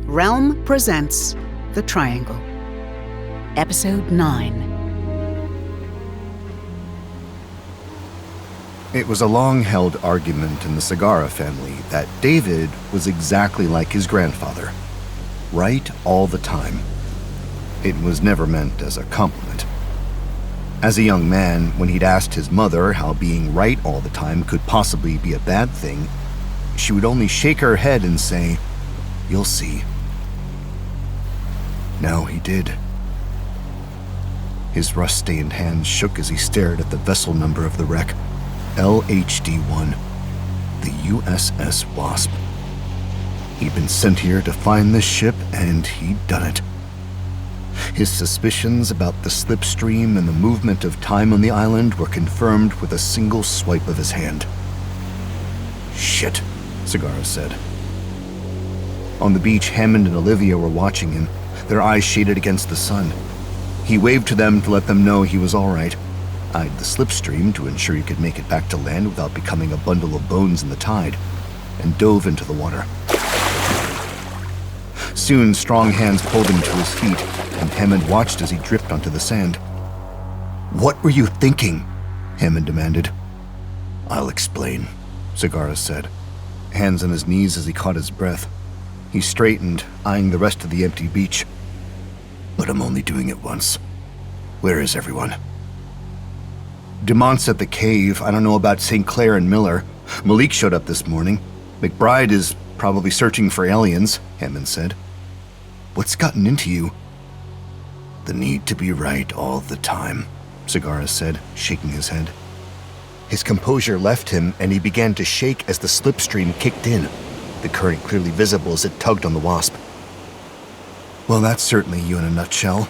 Realm presents The Triangle. Episode 9. It was a long-held argument in the Segarra family that David was exactly like his grandfather. Right all the time. It was never meant as a compliment. As a young man, when he'd asked his mother how being right all the time could possibly be a bad thing, she would only shake her head and say, "You'll see." Now he did. His rust-stained hands shook as he stared at the vessel number of the wreck, LHD-1, the USS Wasp. He'd been sent here to find this ship, and he'd done it. His suspicions about the slipstream and the movement of time on the island were confirmed with a single swipe of his hand. "Shit," Segarra said. On the beach, Hammond and Olivia were watching him, their eyes shaded against the sun. He waved to them to let them know he was all right, eyed the slipstream to ensure he could make it back to land without becoming a bundle of bones in the tide, and dove into the water. Soon, strong hands pulled him to his feet, and Hammond watched as he dripped onto the sand. "What were you thinking?" Hammond demanded. "I'll explain," Segarra said, hands on his knees as he caught his breath. He straightened, eyeing the rest of the empty beach. "But I'm only doing it once. Where is everyone?" "Dumont's at the cave. I don't know about St. Clair and Miller. Malik showed up this morning. McBride is probably searching for aliens," Hammond said. "What's gotten into you?" "The need to be right all the time," Segarra said, shaking his head. His composure left him, and he began to shake as the slipstream kicked in, the current clearly visible as it tugged on the Wasp. "Well, that's certainly you in a nutshell,"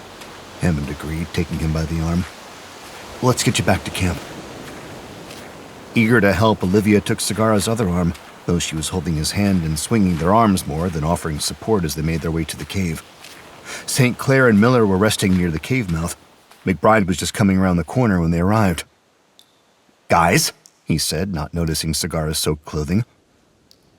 Hammond agreed, taking him by the arm. "Let's get you back to camp." Eager to help, Olivia took Segarra's other arm, though she was holding his hand and swinging their arms more than offering support as they made their way to the cave. St. Clair and Miller were resting near the cave mouth. McBride was just coming around the corner when they arrived. "Guys," he said, not noticing Segarra's soaked clothing,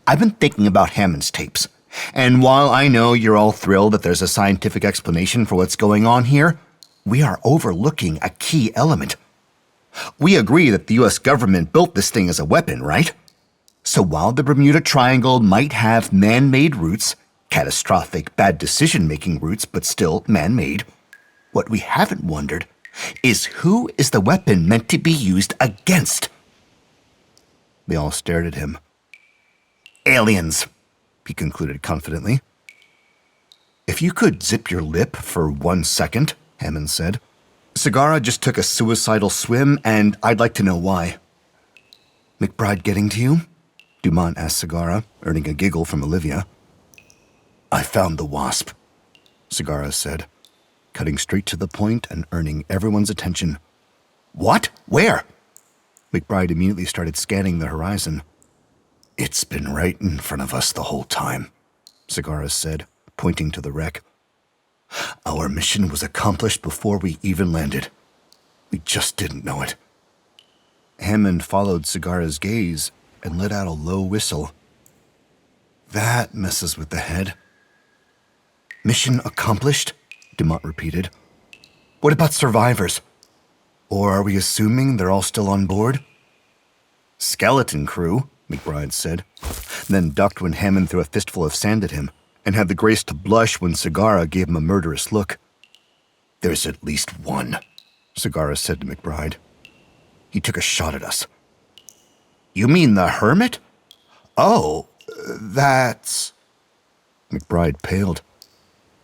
"I've been thinking about Hammond's tapes, and while I know you're all thrilled that there's a scientific explanation for what's going on here, we are overlooking a key element. We agree that the U.S. government built this thing as a weapon, right? So while the Bermuda Triangle might have man-made roots, catastrophic bad decision-making roots, but still man-made, what we haven't wondered is who is the weapon meant to be used against?" They all stared at him. "Aliens," he concluded confidently. "If you could zip your lip for 1 second, Hammond said. "Segarra just took a suicidal swim, and I'd like to know why." "McBride getting to you?" Dumont asked Segarra, earning a giggle from Olivia. "I found the Wasp," Segarra said, cutting straight to the point and earning everyone's attention. "What? Where?" McBride immediately started scanning the horizon. "It's been right in front of us the whole time," Segarra said, pointing to the wreck. "Our mission was accomplished before we even landed. We just didn't know it." Hammond followed Segarra's gaze and let out a low whistle. "That messes with the head." "Mission accomplished?" Dumont repeated. "What about survivors? Or are we assuming they're all still on board?" "Skeleton crew," McBride said, then ducked when Hammond threw a fistful of sand at him, and had the grace to blush when Segarra gave him a murderous look. "There's at least one," Segarra said to McBride. He took a shot at us. "You mean the hermit? Oh, that's..." McBride paled,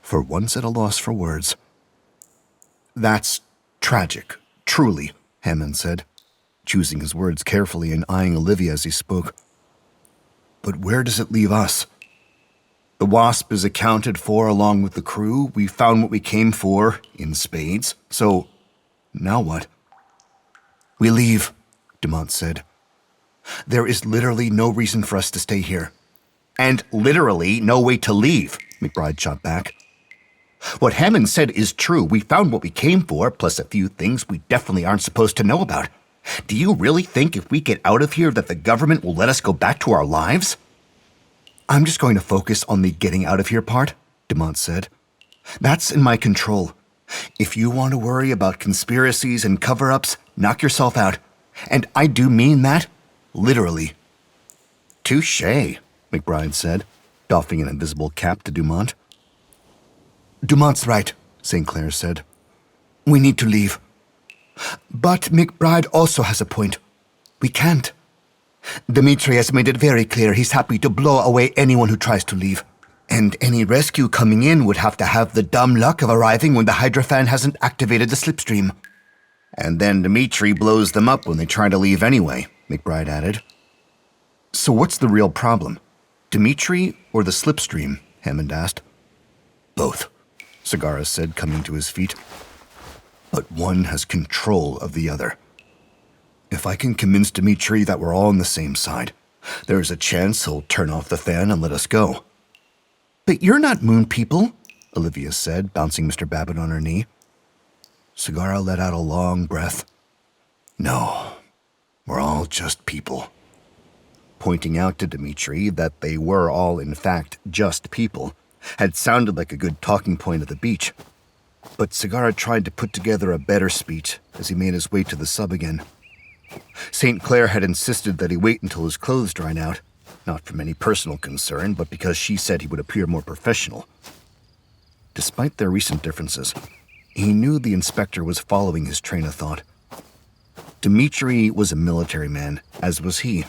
for once at a loss for words. "That's tragic, truly," Hammond said, choosing his words carefully and eyeing Olivia as he spoke. "But where does it leave us? The Wasp is accounted for along with the crew. We found what we came for, in spades. So, now what?" "We leave," Dumont said. "There is literally no reason for us to stay here." "And literally no way to leave," McBride shot back. "What Hammond said is true. We found what we came for, plus a few things we definitely aren't supposed to know about. Do you really think if we get out of here that the government will let us go back to our lives?" "I'm just going to focus on the getting out of here part," Dumont said. That's in my control. If you want to worry about conspiracies and cover-ups, knock yourself out. And I do mean that, literally. Touché, McBride said, doffing an invisible cap to Dumont. Dumont's right, St. Clair said. We need to leave. But McBride also has a point. We can't. Dmitri has made it very clear he's happy to blow away anyone who tries to leave. And any rescue coming in would have to have the dumb luck of arriving when the hydrophane hasn't activated the slipstream. And then Dmitri blows them up when they try to leave anyway, McBride added. So what's the real problem? Dmitri or the slipstream? Hammond asked. Both, Segarra said, coming to his feet. But one has control of the other. If I can convince Dmitri that we're all on the same side, there's a chance he'll turn off the fan and let us go. But you're not moon people, Olivia said, bouncing Mr. Babbitt on her knee. Segarra let out a long breath. No, we're all just people. Pointing out to Dmitri that they were all, in fact, just people, had sounded like a good talking point at the beach. But Segarra tried to put together a better speech as he made his way to the sub again. St. Clair had insisted that he wait until his clothes dried out, not from any personal concern, but because she said he would appear more professional. Despite their recent differences, he knew the inspector was following his train of thought. Dmitri was a military man, as was he,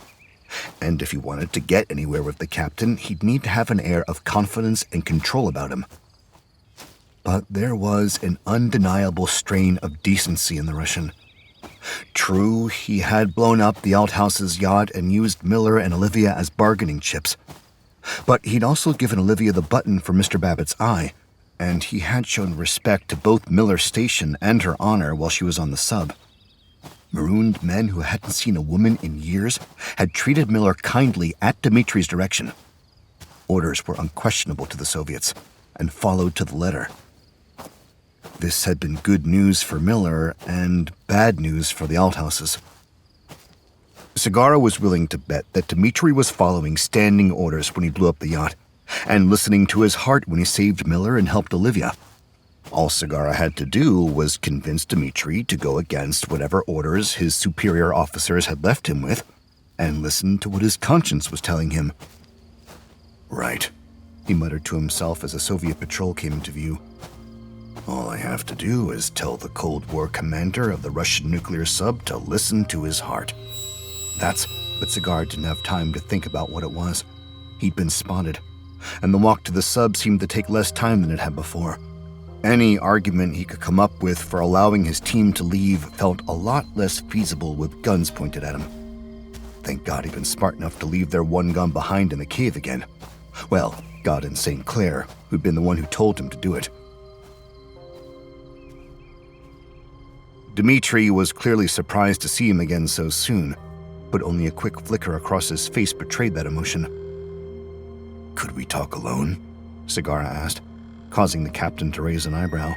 and if he wanted to get anywhere with the captain, he'd need to have an air of confidence and control about him. But there was an undeniable strain of decency in the Russian. True, he had blown up the Althouse's yacht and used Miller and Olivia as bargaining chips. But he'd also given Olivia the button for Mr. Babbitt's eye, and he had shown respect to both Miller's station and her honor while she was on the sub. Marooned men who hadn't seen a woman in years had treated Miller kindly at Dmitri's direction. Orders were unquestionable to the Soviets and followed to the letter. This had been good news for Miller and bad news for the Althouses. Segarra was willing to bet that Dmitri was following standing orders when he blew up the yacht, and listening to his heart when he saved Miller and helped Olivia. All Segarra had to do was convince Dmitri to go against whatever orders his superior officers had left him with, and listen to what his conscience was telling him. Right, he muttered to himself as a Soviet patrol came into view. All I have to do is tell the Cold War commander of the Russian nuclear sub to listen to his heart. But Segarra didn't have time to think about what it was. He'd been spotted, and the walk to the sub seemed to take less time than it had before. Any argument he could come up with for allowing his team to leave felt a lot less feasible with guns pointed at him. Thank God he'd been smart enough to leave their one gun behind in the cave again. Well, God and St. Clair, who'd been the one who told him to do it. Dmitri was clearly surprised to see him again so soon, but only a quick flicker across his face betrayed that emotion. Could we talk alone? Segarra asked, causing the captain to raise an eyebrow.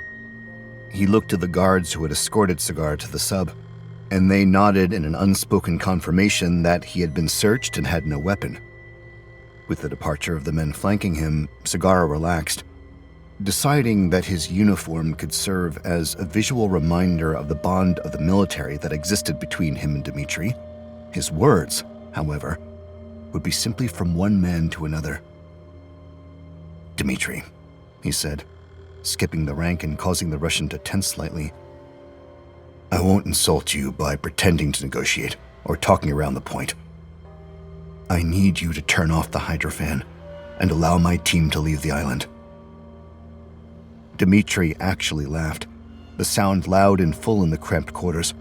He looked to the guards who had escorted Segarra to the sub, and they nodded in an unspoken confirmation that he had been searched and had no weapon. With the departure of the men flanking him, Segarra relaxed, deciding that his uniform could serve as a visual reminder of the bond of the military that existed between him and Dmitri. His words, however, would be simply from one man to another. Dmitri, he said, skipping the rank and causing the Russian to tense slightly. I won't insult you by pretending to negotiate or talking around the point. I need you to turn off the hydrofan and allow my team to leave the island. Dmitri actually laughed, the sound loud and full in the cramped quarters.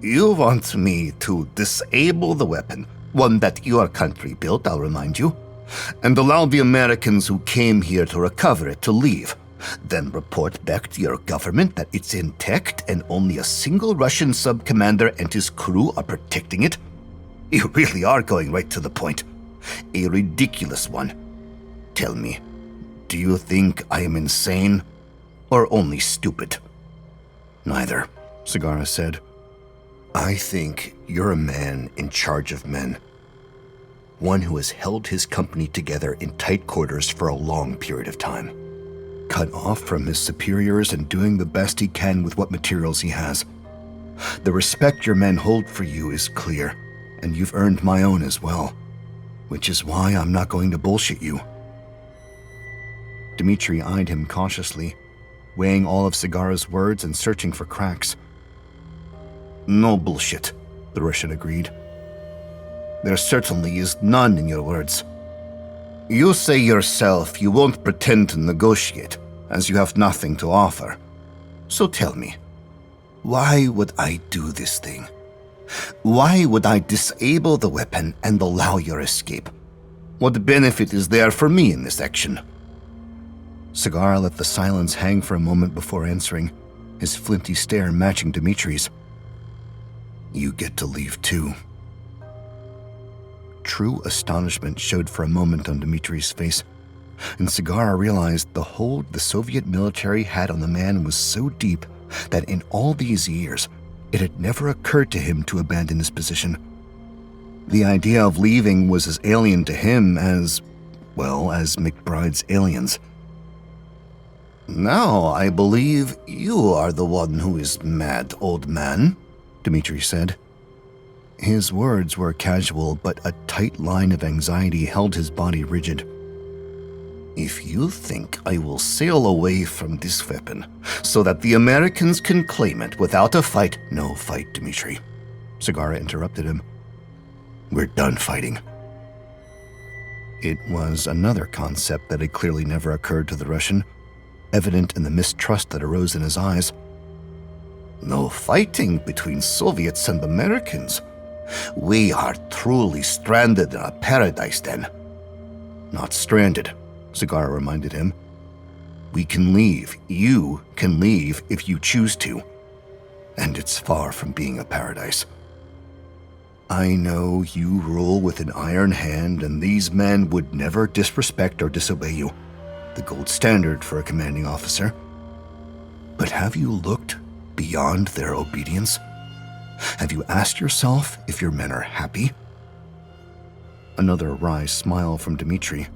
You want me to disable the weapon, one that your country built, I'll remind you, and allow the Americans who came here to recover it to leave, then report back to your government that it's intact and only a single Russian sub-commander and his crew are protecting it? You really are going right to the point. A ridiculous one. Tell me, do you think I am insane or only stupid? Neither, Segarra said. I think you're a man in charge of men. one who has held his company together in tight quarters for a long period of time. Cut off from his superiors and doing the best he can with what materials he has. The respect your men hold for you is clear, and you've earned my own as well, which is why I'm not going to bullshit you. Dmitri eyed him cautiously, weighing all of Sagara's words and searching for cracks. No bullshit, the Russian agreed. There certainly is none in your words. You say yourself you won't pretend to negotiate, as you have nothing to offer. So tell me, why would I do this thing? Why would I disable the weapon and allow your escape? What benefit is there for me in this action? Sagara let the silence hang for a moment before answering, his flinty stare matching Dmitri's. You get to leave too. True astonishment showed for a moment on Dmitri's face, and Sagara realized the hold the Soviet military had on the man was so deep that in all these years, it had never occurred to him to abandon his position. The idea of leaving was as alien to him as McBride's aliens. Now I believe you are the one who is mad, old man, Dmitri said. His words were casual, but a tight line of anxiety held his body rigid. If you think I will sail away from this weapon so that the Americans can claim it without a fight— No fight, Dmitri, Sagara interrupted him. We're done fighting. It was another concept that had clearly never occurred to the Russian, evident in the mistrust that arose in his eyes. No fighting between Soviets and Americans. We are truly stranded in a paradise then. Not stranded, Sagara reminded him. We can leave. You can leave if you choose to. And it's far from being a paradise. I know you rule with an iron hand, and these men would never disrespect or disobey you, the gold standard for a commanding officer. But have you looked beyond their obedience? Have you asked yourself if your men are happy? Another wry smile from Dmitri.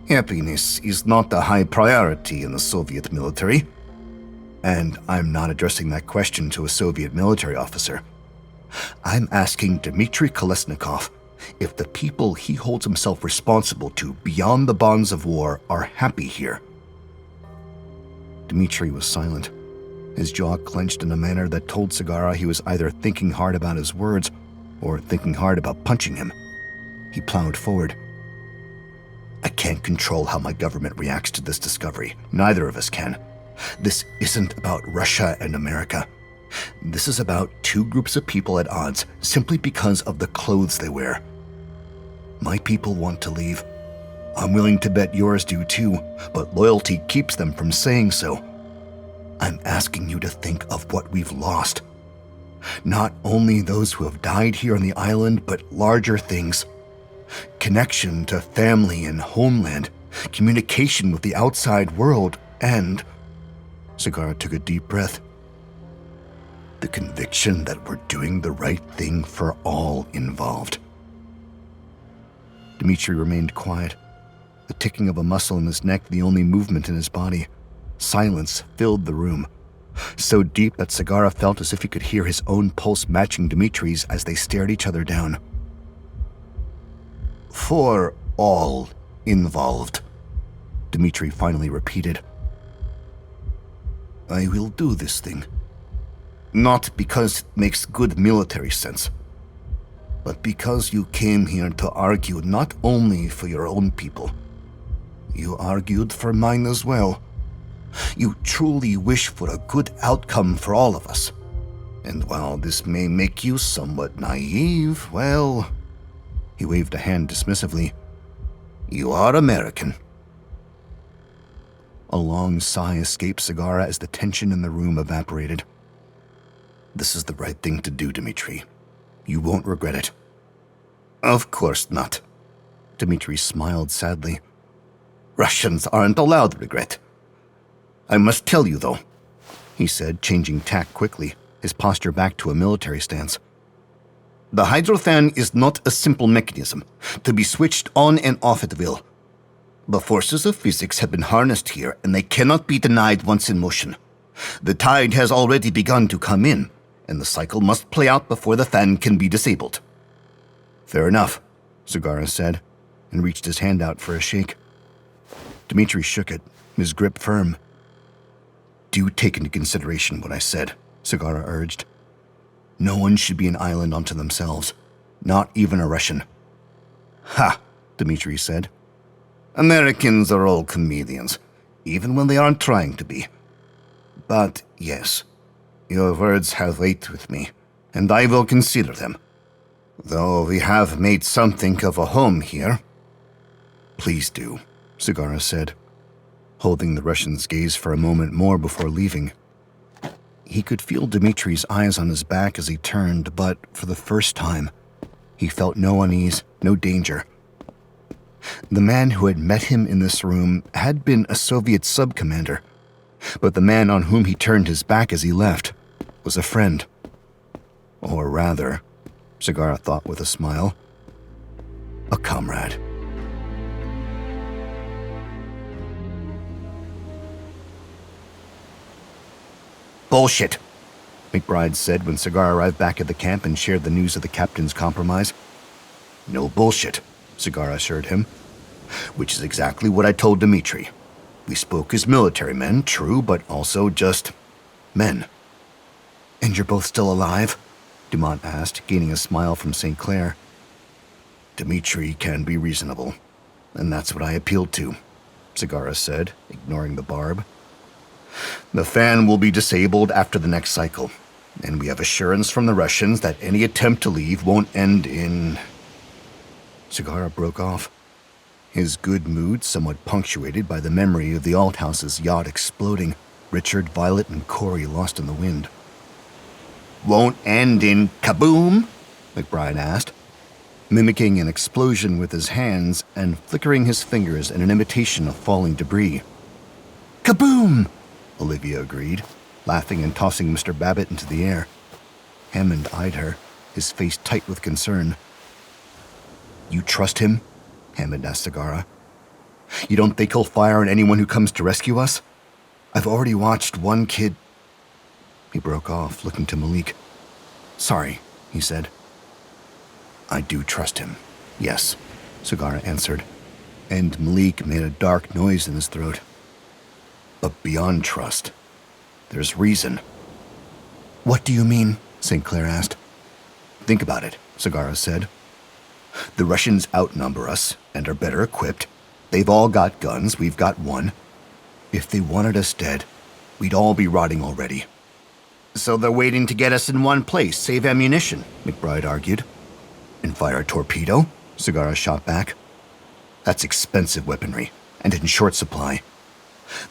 Happiness is not a high priority in the Soviet military. And I'm not addressing that question to a Soviet military officer. I'm asking Dmitri Kolesnikov if the people he holds himself responsible to beyond the bonds of war are happy here. Dmitri was silent, his jaw clenched in a manner that told Sagara he was either thinking hard about his words or thinking hard about punching him. He plowed forward. I can't control how my government reacts to this discovery. Neither of us can. This isn't about Russia and America. This is about two groups of people at odds simply because of the clothes they wear. My people want to leave. I'm willing to bet yours do too, but loyalty keeps them from saying so. I'm asking you to think of what we've lost. Not only those who have died here on the island, but larger things. Connection to family and homeland, communication with the outside world, and— Sagara took a deep breath. The conviction that we're doing the right thing for all involved. Dmitri remained quiet, the ticking of a muscle in his neck the only movement in his body. Silence filled the room, so deep that Sagara felt as if he could hear his own pulse matching Dmitri's as they stared each other down. For all involved, Dmitri finally repeated. I will do this thing. Not because it makes good military sense, but because you came here to argue not only for your own people. You argued for mine as well. You truly wish for a good outcome for all of us. And while this may make you somewhat naive, well— He waved a hand dismissively. You are American. A long sigh escaped Sagara as the tension in the room evaporated. This is the right thing to do, Dmitri. You won't regret it. Of course not. Dmitri smiled sadly. Russians aren't allowed regret. I must tell you, though, he said, changing tack quickly, his posture back to a military stance. The hydrofan is not a simple mechanism to be switched on and off at will. The forces of physics have been harnessed here, and they cannot be denied once in motion. The tide has already begun to come in, and the cycle must play out before the fan can be disabled. Fair enough, Sagara said, and reached his hand out for a shake. Dmitri shook it, his grip firm. Do take into consideration what I said, Sagara urged. No one should be an island unto themselves, not even a Russian. Ha, Dmitri said. Americans are all chameleons, even when they aren't trying to be. But yes, your words have weight with me, and I will consider them. Though we have made something of a home here. Please do, Sagara said, holding the Russian's gaze for a moment more before leaving. He could feel Dmitri's eyes on his back as he turned, but for the first time, he felt no unease, no danger. The man who had met him in this room had been a Soviet sub-commander, but the man on whom he turned his back as he left was a friend. Or rather, Sagara thought with a smile, a comrade. Bullshit, McBride said when Sagara arrived back at the camp and shared the news of the captain's compromise. No bullshit, Sagara assured him, which is exactly what I told Dmitri. We spoke as military men, true, but also just men. And you're both still alive? Dumont asked, gaining a smile from St. Clair. Dmitri can be reasonable, and that's what I appealed to, Sagara said, ignoring the barb. The fan will be disabled after the next cycle, and we have assurance from the Russians that any attempt to leave won't end in... Sagara broke off, his good mood somewhat punctuated by the memory of the Althouse's yacht exploding, Richard, Violet, and Corey lost in the wind. Won't end in kaboom? McBride asked, mimicking an explosion with his hands and flickering his fingers in an imitation of falling debris. Kaboom! Olivia agreed, laughing and tossing Mr. Babbitt into the air. Hammond eyed her, his face tight with concern. You trust him? Hammond asked Sagara. You don't think he'll fire on anyone who comes to rescue us? I've already watched one kid... He broke off, looking to Malik. Sorry, he said. I do trust him, yes, Sagara answered, and Malik made a dark noise in his throat. But beyond trust, there's reason. What do you mean? St. Clair asked. Think about it, Sagara said. The Russians outnumber us and are better equipped. They've all got guns, we've got one. If they wanted us dead, we'd all be rotting already. So they're waiting to get us in one place, save ammunition, McBride argued. And fire a torpedo? Sagara shot back. That's expensive weaponry, and in short supply.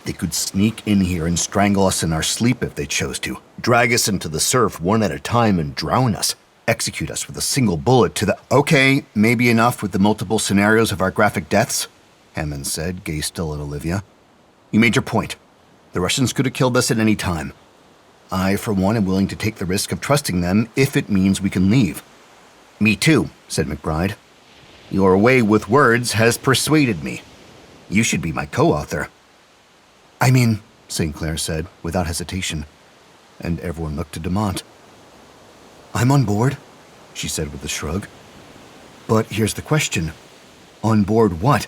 They could sneak in here and strangle us in our sleep if they chose to, drag us into the surf one at a time and drown us, execute us with a single bullet to the... Okay, maybe enough with the multiple scenarios of our graphic deaths, Hammond said, gaze still at Olivia. You made your point. The Russians could have killed us at any time. I, for one, am willing to take the risk of trusting them if it means we can leave. Me too, said McBride. Your way with words has persuaded me. You should be my co-author. I mean, St. Clair said, without hesitation, and everyone looked to Dumont. I'm on board, she said with a shrug. But here's the question. On board what?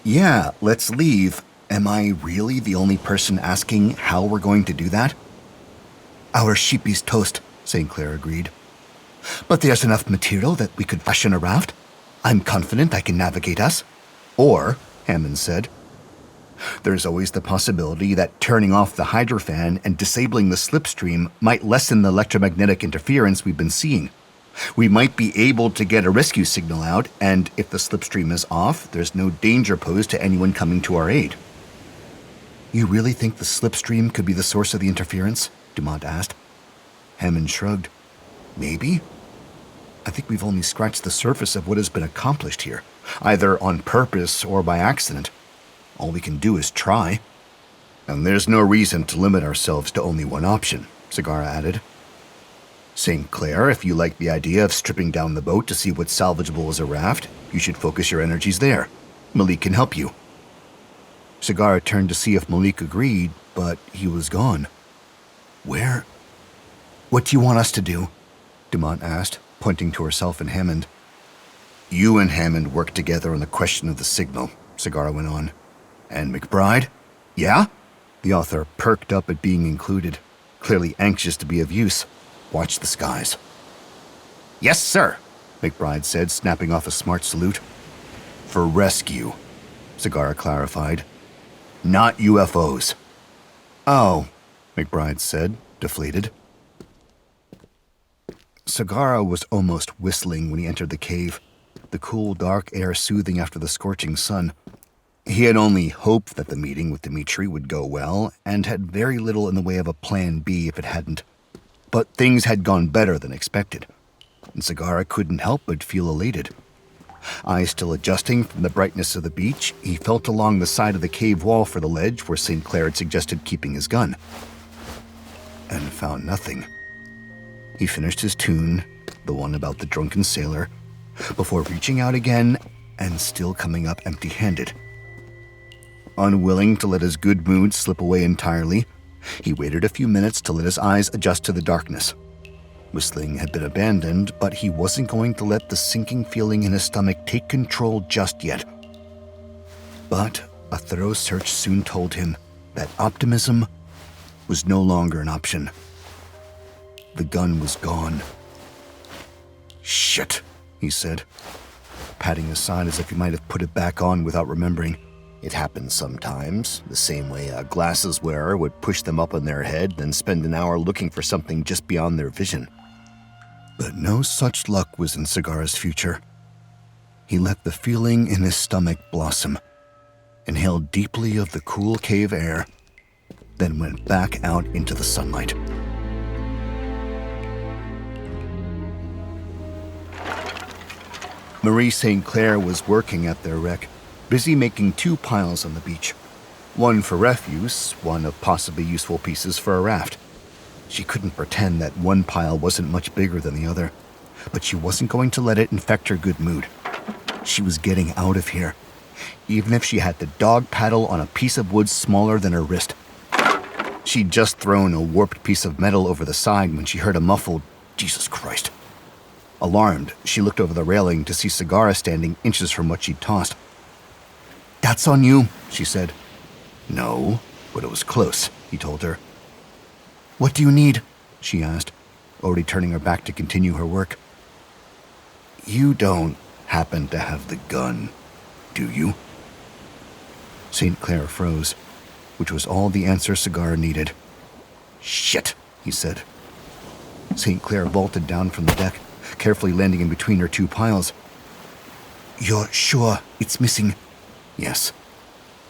Yeah, let's leave. Am I really the only person asking how we're going to do that? Our sheepy's toast, St. Clair agreed. But there's enough material that we could fashion a raft. I'm confident I can navigate us. Or, Hammond said, there's always the possibility that turning off the hydrofan and disabling the slipstream might lessen the electromagnetic interference we've been seeing. We might be able to get a rescue signal out, and if the slipstream is off, there's no danger posed to anyone coming to our aid. You really think the slipstream could be the source of the interference? Dumont asked. Hammond shrugged. Maybe. I think we've only scratched the surface of what has been accomplished here, either on purpose or by accident. All we can do is try. And there's no reason to limit ourselves to only one option, Sagara added. St. Clair, if you like the idea of stripping down the boat to see what's salvageable as a raft, you should focus your energies there. Malik can help you. Sagara turned to see if Malik agreed, but he was gone. Where? What do you want us to do? Dumont asked, pointing to herself and Hammond. You and Hammond worked together on the question of the signal, Sagara went on. And McBride? Yeah? The author perked up at being included, clearly anxious to be of use. Watch the skies. Yes, sir, McBride said, snapping off a smart salute. For rescue, Sagara clarified. Not UFOs. Oh, McBride said, deflated. Sagara was almost whistling when he entered the cave, the cool, dark air soothing after the scorching sun. He had only hoped that the meeting with Dmitri would go well, and had very little in the way of a plan B if it hadn't. But things had gone better than expected, and Sagara couldn't help but feel elated. Eyes still adjusting from the brightness of the beach, he felt along the side of the cave wall for the ledge where St. Clair had suggested keeping his gun, and found nothing. He finished his tune, the one about the drunken sailor, before reaching out again and still coming up empty-handed. Unwilling to let his good mood slip away entirely, he waited a few minutes to let his eyes adjust to the darkness. Whistling had been abandoned, but he wasn't going to let the sinking feeling in his stomach take control just yet. But a thorough search soon told him that optimism was no longer an option. The gun was gone. Shit, he said, patting his side as if he might have put it back on without remembering. It happens sometimes, the same way a glasses wearer would push them up on their head, then spend an hour looking for something just beyond their vision. But no such luck was in Sagara's future. He let the feeling in his stomach blossom, inhaled deeply of the cool cave air, then went back out into the sunlight. Marie St. Clair was working at their wreck, busy making 2 piles on the beach. One for refuse, one of possibly useful pieces for a raft. She couldn't pretend that one pile wasn't much bigger than the other, but she wasn't going to let it infect her good mood. She was getting out of here, even if she had to dog paddle on a piece of wood smaller than her wrist. She'd just thrown a warped piece of metal over the side when she heard a muffled, "Jesus Christ." Alarmed, she looked over the railing to see Sagara standing inches from what she'd tossed. "That's on you," she said. "No, but it was close," he told her. "What do you need?" she asked, already turning her back to continue her work. "You don't happen to have the gun, do you?" St. Clair froze, which was all the answer Sagara needed. "Shit," he said. St. Clair vaulted down from the deck, carefully landing in between her 2 piles. "You're sure it's missing?" "Yes.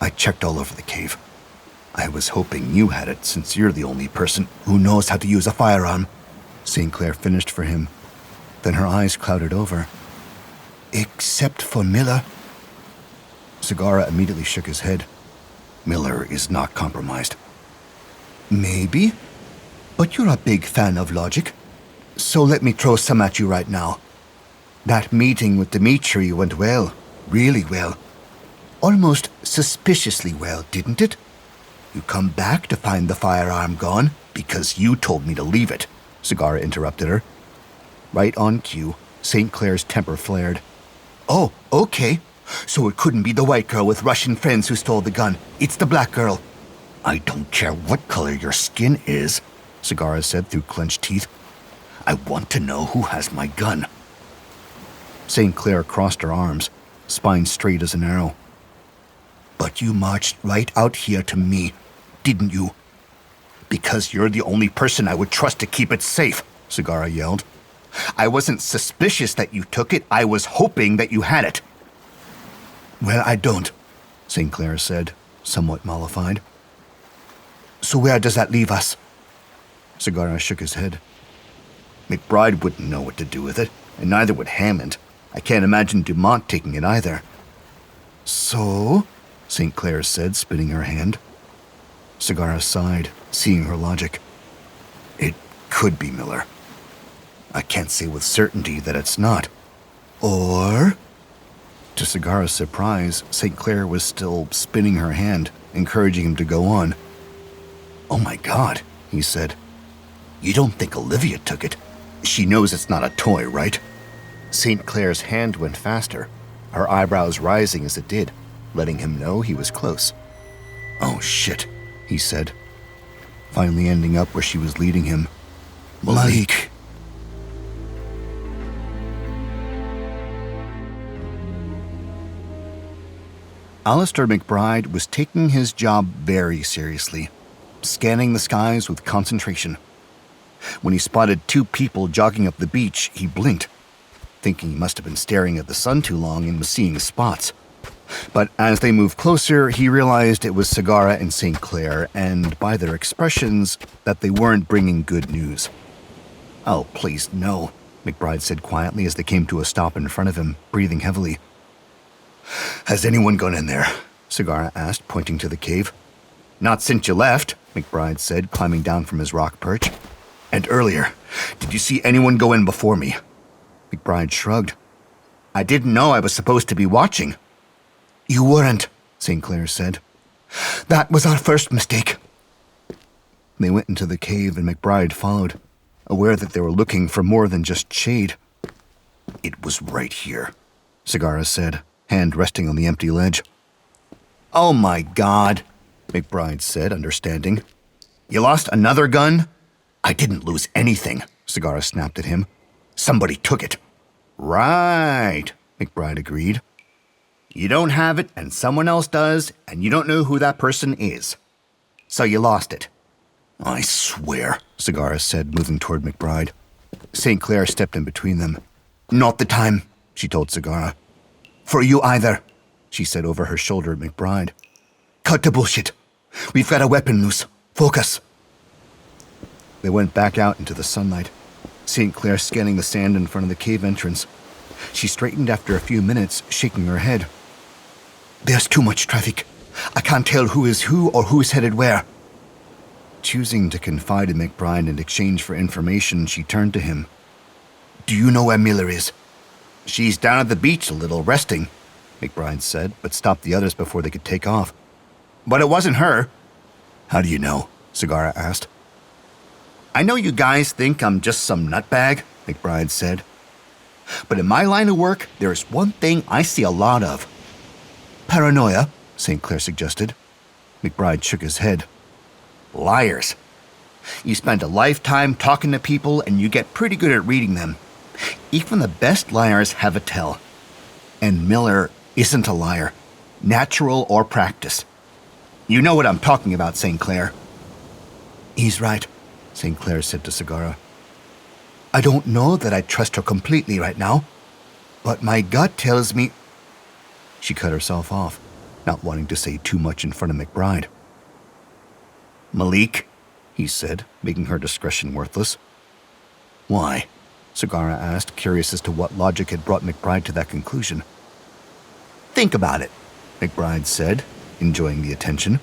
I checked all over the cave. I was hoping you had it since you're the only person who knows how to use a firearm." St. Clair finished for him. Then her eyes clouded over. "Except for Miller?" Sagara immediately shook his head. "Miller is not compromised." "Maybe, but you're a big fan of logic. So let me throw some at you right now. That meeting with Dmitri went well, really well. Almost suspiciously well, didn't it? You come back to find the firearm gone because you told me to leave it," Sagara interrupted her. Right on cue, St. Clair's temper flared. "Oh, okay. So it couldn't be the white girl with Russian friends who stole the gun. It's the black girl." "I don't care what color your skin is," Sagara said through clenched teeth. "I want to know who has my gun." St. Clair crossed her arms, spine straight as an arrow. "But you marched right out here to me, didn't you?" "Because you're the only person I would trust to keep it safe," Sagara yelled. "I wasn't suspicious that you took it. I was hoping that you had it." "Well, I don't," St. Clair said, somewhat mollified. "So where does that leave us?" Sagara shook his head. "McBride wouldn't know what to do with it, and neither would Hammond. I can't imagine Dumont taking it either." "So?" St. Clair said, spinning her hand. Sagara sighed, seeing her logic. "It could be Miller. I can't say with certainty that it's not. Or... To Sagara's surprise, St. Clair was still spinning her hand, encouraging him to go on. "Oh my God," he said. "You don't think Olivia took it? She knows it's not a toy, right?" St. Clair's hand went faster, her eyebrows rising as it did, letting him know he was close. "Oh shit," he said, finally ending up where she was leading him. "Malik." Alistair McBride was taking his job very seriously, scanning the skies with concentration. When he spotted two people jogging up the beach, he blinked, thinking he must have been staring at the sun too long and was seeing spots. But as they moved closer, he realized it was Sagara and St. Clair, and by their expressions, that they weren't bringing good news. "Oh, please, no," McBride said quietly as they came to a stop in front of him, breathing heavily. "Has anyone gone in there?" Sagara asked, pointing to the cave. "Not since you left," McBride said, climbing down from his rock perch. "And earlier, did you see anyone go in before me?" McBride shrugged. "I didn't know I was supposed to be watching." "You weren't," St. Clair said. "That was our first mistake." They went into the cave and McBride followed, aware that they were looking for more than just shade. "It was right here," Sagara said, hand resting on the empty ledge. "Oh my God," McBride said, understanding. "You lost another gun?" "I didn't lose anything," Sagara snapped at him. "Somebody took it." "Right," McBride agreed. "You don't have it and someone else does, and you don't know who that person is. So you lost it." "I swear," Sagara said, moving toward McBride. St. Clair stepped in between them. "Not the time," she told Sagara. "For you either," she said over her shoulder at McBride. "Cut the bullshit. We've got a weapon loose. Focus." They went back out into the sunlight, St. Clair scanning the sand in front of the cave entrance. She straightened after a few minutes, shaking her head. "There's too much traffic. I can't tell who is who or who is headed where." Choosing to confide in McBride in exchange for information, she turned to him. "Do you know where Miller is?" "She's down at the beach a little, resting," McBride said, but stopped the others before they could take off. "But it wasn't her." "How do you know?" Sagara asked. "I know you guys think I'm just some nutbag," McBride said. "But in my line of work, there is one thing I see a lot of." "Paranoia," St. Clair suggested. McBride shook his head. "Liars. You spend a lifetime talking to people and you get pretty good at reading them. Even the best liars have a tell. And Miller isn't a liar, natural or practice. You know what I'm talking about, St. Clair." "He's right," St. Clair said to Sagara. "I don't know that I trust her completely right now, but my gut tells me—" She cut herself off, not wanting to say too much in front of McBride. "Malik," he said, making her discretion worthless. "Why?" Sagara asked, curious as to what logic had brought McBride to that conclusion. "Think about it," McBride said, enjoying the attention.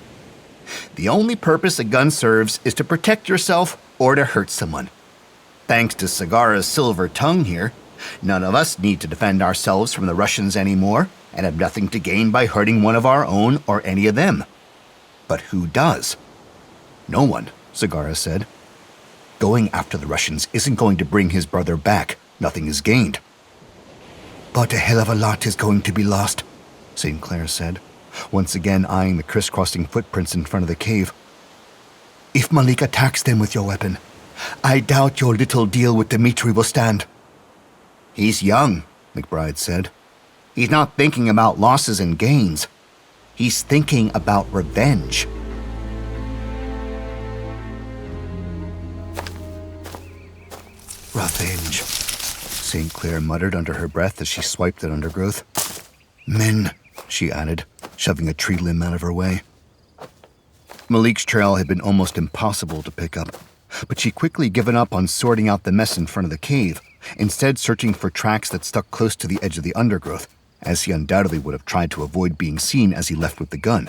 "The only purpose a gun serves is to protect yourself or to hurt someone. Thanks to Sagara's silver tongue here, none of us need to defend ourselves from the Russians anymore and have nothing to gain by hurting one of our own or any of them. But who does?" "No one," Sagara said. "Going after the Russians isn't going to bring his brother back. Nothing is gained." "But a hell of a lot is going to be lost," St. Clair said, once again eyeing the crisscrossing footprints in front of the cave. "If Malik attacks them with your weapon, I doubt your little deal with Dmitri will stand." "He's young," McBride said. "He's not thinking about losses and gains. He's thinking about revenge." "Revenge," St. Clair muttered under her breath as she swiped at undergrowth. "Men," she added, shoving a tree limb out of her way. Malik's trail had been almost impossible to pick up, but she'd quickly given up on sorting out the mess in front of the cave, instead searching for tracks that stuck close to the edge of the undergrowth, as he undoubtedly would have tried to avoid being seen as he left with the gun.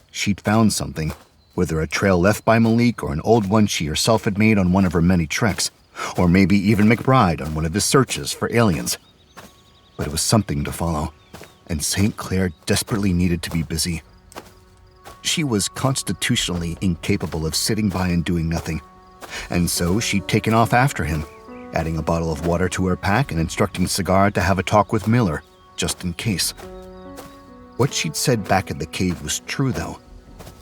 She'd found something, whether a trail left by Malik or an old one she herself had made on one of her many treks, or maybe even McBride on one of his searches for aliens. But it was something to follow, and St. Clair desperately needed to be busy. She was constitutionally incapable of sitting by and doing nothing, and so she'd taken off after him, adding a bottle of water to her pack and instructing Cigar to have a talk with Miller, just in case. What she'd said back at the cave was true, though.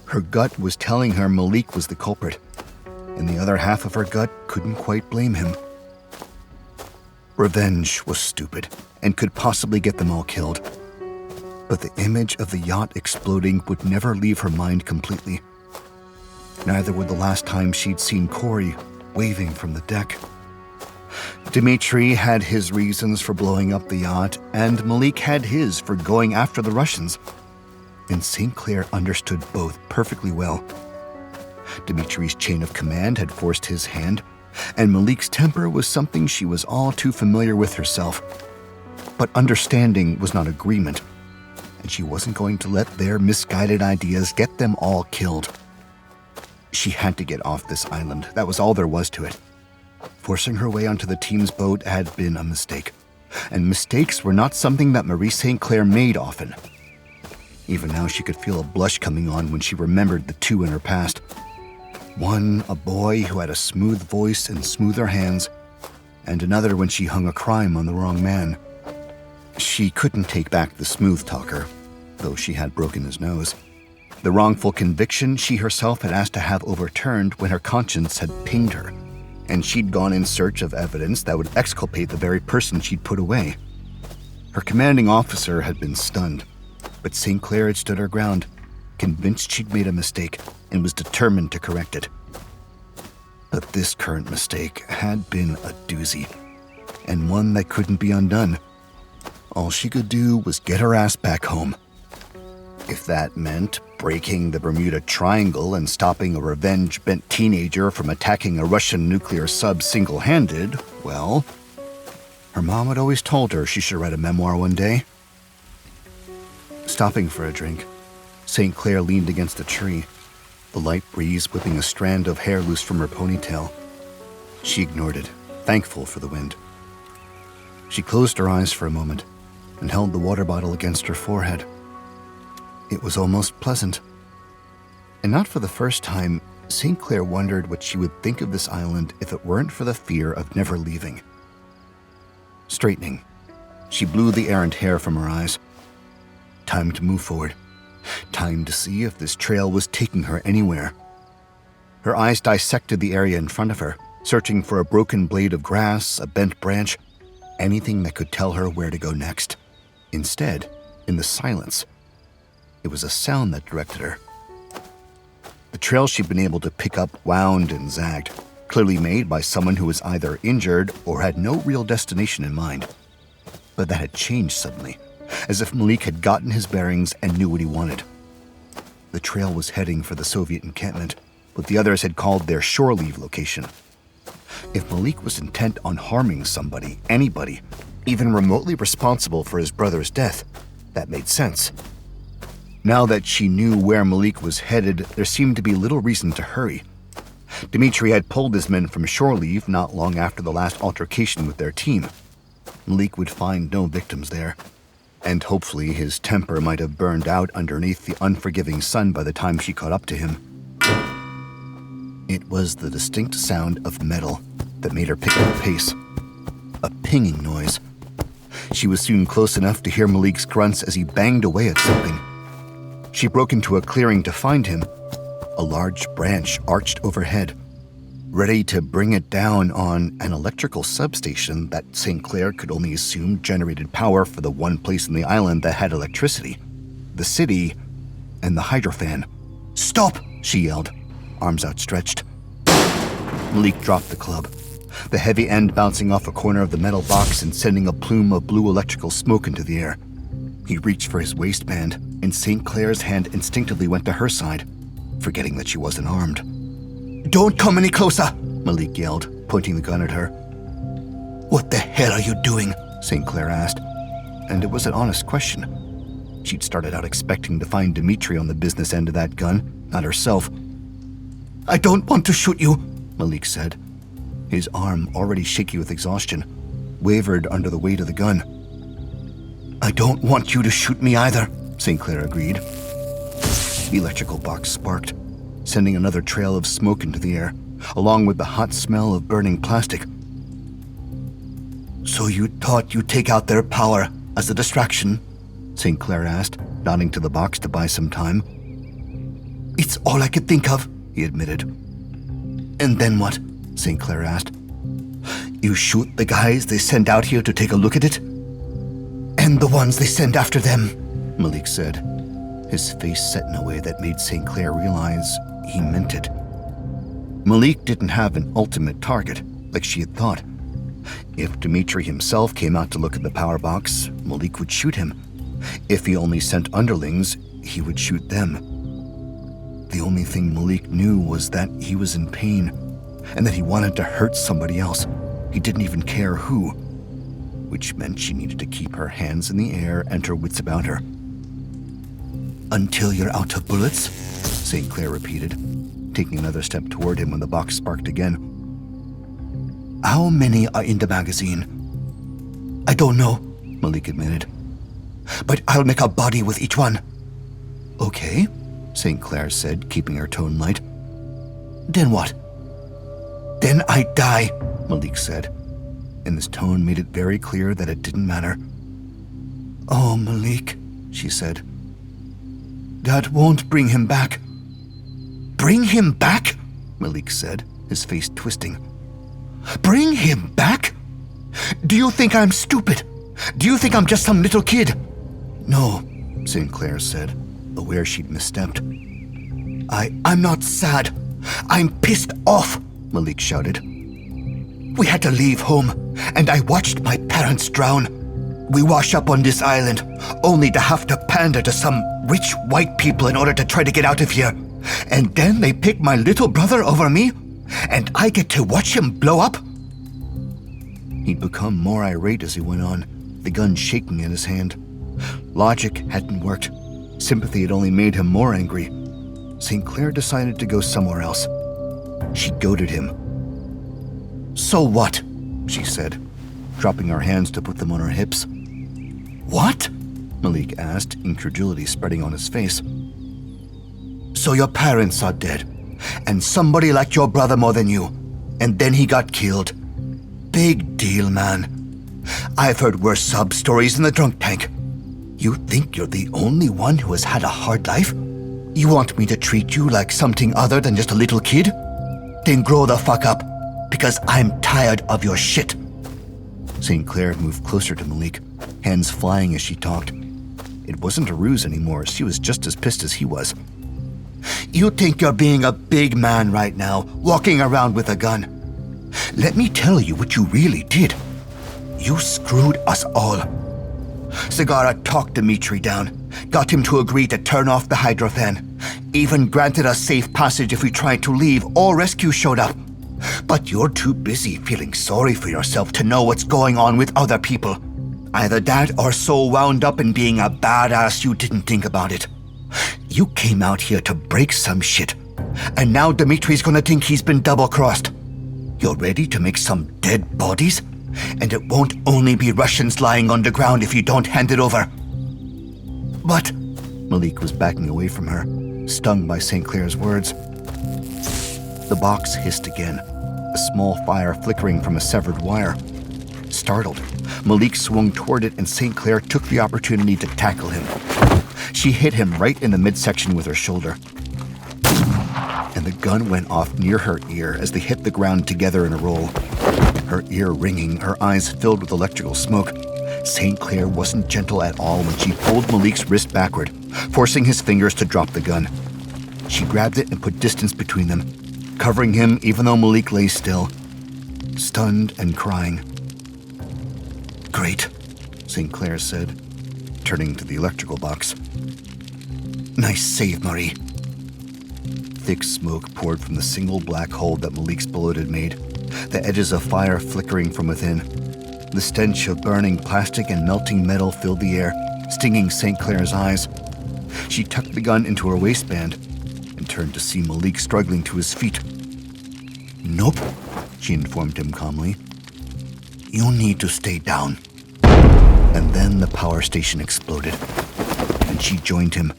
Her gut was telling her Malik was the culprit, and the other half of her gut couldn't quite blame him. Revenge was stupid and could possibly get them all killed. But the image of the yacht exploding would never leave her mind completely. Neither would the last time she'd seen Corey waving from the deck. Dmitri had his reasons for blowing up the yacht, and Malik had his for going after the Russians. And St. Clair understood both perfectly well. Dimitri's chain of command had forced his hand, and Malik's temper was something she was all too familiar with herself. But understanding was not agreement, and she wasn't going to let their misguided ideas get them all killed. She had to get off this island. That was all there was to it. Forcing her way onto the team's boat had been a mistake, and mistakes were not something that Marie St. Clair made often. Even now she could feel a blush coming on when she remembered the two in her past. One, a boy who had a smooth voice and smoother hands, and another when she hung a crime on the wrong man. She couldn't take back the smooth talker, though she had broken his nose. The wrongful conviction she herself had asked to have overturned when her conscience had pinged her, and she'd gone in search of evidence that would exculpate the very person she'd put away. Her commanding officer had been stunned, but St. Clair had stood her ground, convinced she'd made a mistake, and was determined to correct it. But this current mistake had been a doozy, and one that couldn't be undone. All she could do was get her ass back home. If that meant breaking the Bermuda Triangle and stopping a revenge-bent teenager from attacking a Russian nuclear sub single-handed, well, her mom had always told her she should write a memoir one day. Stopping for a drink, St. Clair leaned against a tree, the light breeze whipping a strand of hair loose from her ponytail. She ignored it, thankful for the wind. She closed her eyes for a moment and held the water bottle against her forehead. It was almost pleasant. And not for the first time, St. Clair wondered what she would think of this island if it weren't for the fear of never leaving. Straightening, she blew the errant hair from her eyes. Time to move forward. Time to see if this trail was taking her anywhere. Her eyes dissected the area in front of her, searching for a broken blade of grass, a bent branch, anything that could tell her where to go next. Instead, in the silence, it was a sound that directed her. The trail she'd been able to pick up wound and zagged, clearly made by someone who was either injured or had no real destination in mind. But that had changed suddenly, as if Malik had gotten his bearings and knew what he wanted. The trail was heading for the Soviet encampment, what the others had called their shore leave location. If Malik was intent on harming somebody, anybody, even remotely responsible for his brother's death, that made sense. Now that she knew where Malik was headed, there seemed to be little reason to hurry. Dmitri had pulled his men from shore leave not long after the last altercation with their team. Malik would find no victims there, and hopefully his temper might have burned out underneath the unforgiving sun by the time she caught up to him. It was the distinct sound of metal that made her pick up the pace. A pinging noise. She was soon close enough to hear Malik's grunts as he banged away at something. She broke into a clearing to find him. A large branch arched overhead, ready to bring it down on an electrical substation that St. Clair could only assume generated power for the one place on the island that had electricity, the city, and the hydrofan. "Stop!" she yelled, arms outstretched. Malik dropped the club, the heavy end bouncing off a corner of the metal box and sending a plume of blue electrical smoke into the air. He reached for his waistband, and St. Clair's hand instinctively went to her side, forgetting that she wasn't armed. "Don't come any closer!" Malik yelled, pointing the gun at her. "What the hell are you doing?" St. Clair asked, and it was an honest question. She'd started out expecting to find Dmitri on the business end of that gun, not herself. "I don't want to shoot you," Malik said. His arm, already shaky with exhaustion, wavered under the weight of the gun. "I don't want you to shoot me either," St. Clair agreed. The electrical box sparked, sending another trail of smoke into the air, along with the hot smell of burning plastic. "So you thought you'd take out their power as a distraction?" St. Clair asked, nodding to the box to buy some time. "It's all I could think of," he admitted. "And then what?" St. Clair asked. "You shoot the guys they send out here to take a look at it?" "And the ones they send after them," Malik said, his face set in a way that made St. Clair realize he meant it. Malik didn't have an ultimate target, like she had thought. If Dimitri himself came out to look at the power box, Malik would shoot him. If he only sent underlings, he would shoot them. The only thing Malik knew was that he was in pain, and that he wanted to hurt somebody else. He didn't even care who, which meant she needed to keep her hands in the air and her wits about her. "Until you're out of bullets?" St. Clair repeated, taking another step toward him when the box sparked again. "How many are in the magazine?" "I don't know," Malik admitted. "But I'll make a body with each one." "Okay," St. Clair said, keeping her tone light. "Then what?" "Then I die," Malik said, and his tone made it very clear that it didn't matter. "Oh, Malik," she said. "That won't bring him back." "Bring him back?" Malik said, his face twisting. "Bring him back? Do you think I'm stupid? Do you think I'm just some little kid?" "No," St. Clair said, aware she'd misstepped. I'm not sad. I'm pissed off," Malik shouted. "We had to leave home, and I watched my parents drown. We wash up on this island, only to have to pander to some rich white people in order to try to get out of here. And then they pick my little brother over me, and I get to watch him blow up?" He'd become more irate as he went on, the gun shaking in his hand. Logic hadn't worked. Sympathy had only made him more angry. St. Clair decided to go somewhere else. She goaded him. "So what?" she said, dropping her hands to put them on her hips. "What?" Malik asked, incredulity spreading on his face. "So your parents are dead, and somebody liked your brother more than you, and then he got killed. Big deal, man. I've heard worse sob stories in the drunk tank. You think you're the only one who has had a hard life? You want me to treat you like something other than just a little kid? Then grow the fuck up, because I'm tired of your shit." St. Clair moved closer to Malik, hands flying as she talked. It wasn't a ruse anymore. She was just as pissed as he was. "You think you're being a big man right now, walking around with a gun. Let me tell you what you really did. You screwed us all. Sagara talked Dimitri down, got him to agree to turn off the hydrofan, even granted us safe passage if we tried to leave or rescue showed up. But you're too busy feeling sorry for yourself to know what's going on with other people. Either that or so wound up in being a badass you didn't think about it. You came out here to break some shit, and now Dimitri's gonna think he's been double-crossed. You're ready to make some dead bodies? And it won't only be Russians lying underground if you don't hand it over." "But..." Malik was backing away from her, stung by St. Clair's words. The box hissed again, a small fire flickering from a severed wire. Startled, Malik swung toward it and St. Clair took the opportunity to tackle him. She hit him right in the midsection with her shoulder, and the gun went off near her ear as they hit the ground together in a roll. Her ear ringing, her eyes filled with electrical smoke. St. Clair wasn't gentle at all when she pulled Malik's wrist backward, forcing his fingers to drop the gun. She grabbed it and put distance between them, covering him even though Malik lay still, stunned and crying. "Great," St. Clair said, turning to the electrical box. "Nice save, Marie." Thick smoke poured from the single black hole that Malik's bullet had made, the edges of fire flickering from within. The stench of burning plastic and melting metal filled the air, stinging St. Clair's eyes. She tucked the gun into her waistband and turned to see Malik struggling to his feet. "Nope," she informed him calmly. You need to stay down. And then the power station exploded, and she joined him,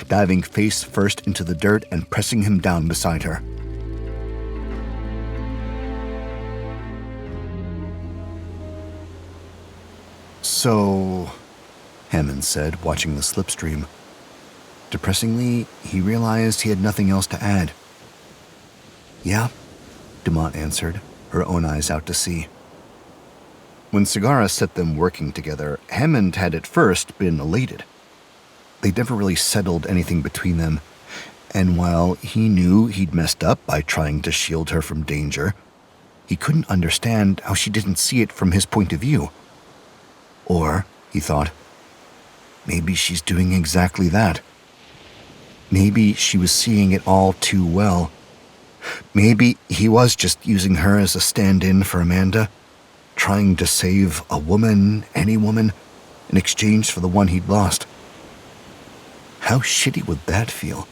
diving face first into the dirt and pressing him down beside her. So, Hammond said, watching the slipstream. Depressingly, he realized he had nothing else to add. Yeah, Dumont answered, her own eyes out to sea. When Sagara set them working together, Hammond had at first been elated. They'd never really settled anything between them, and while he knew he'd messed up by trying to shield her from danger, he couldn't understand how she didn't see it from his point of view. Or, he thought, maybe she's doing exactly that. Maybe she was seeing it all too well. Maybe he was just using her as a stand-in for Amanda, trying to save a woman, any woman, in exchange for the one he'd lost. How shitty would that feel?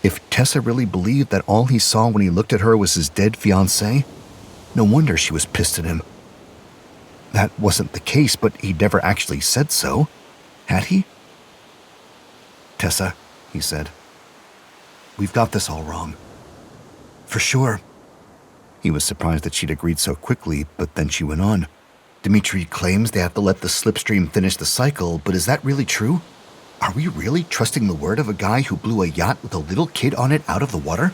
If Tessa really believed that all he saw when he looked at her was his dead fiancée, no wonder she was pissed at him. That wasn't the case, but he'd never actually said so, had he? Tessa, he said, we've got this all wrong. For sure. He was surprised that she'd agreed so quickly, but then she went on. Dimitri claims they have to let the slipstream finish the cycle, but is that really true? Are we really trusting the word of a guy who blew a yacht with a little kid on it out of the water?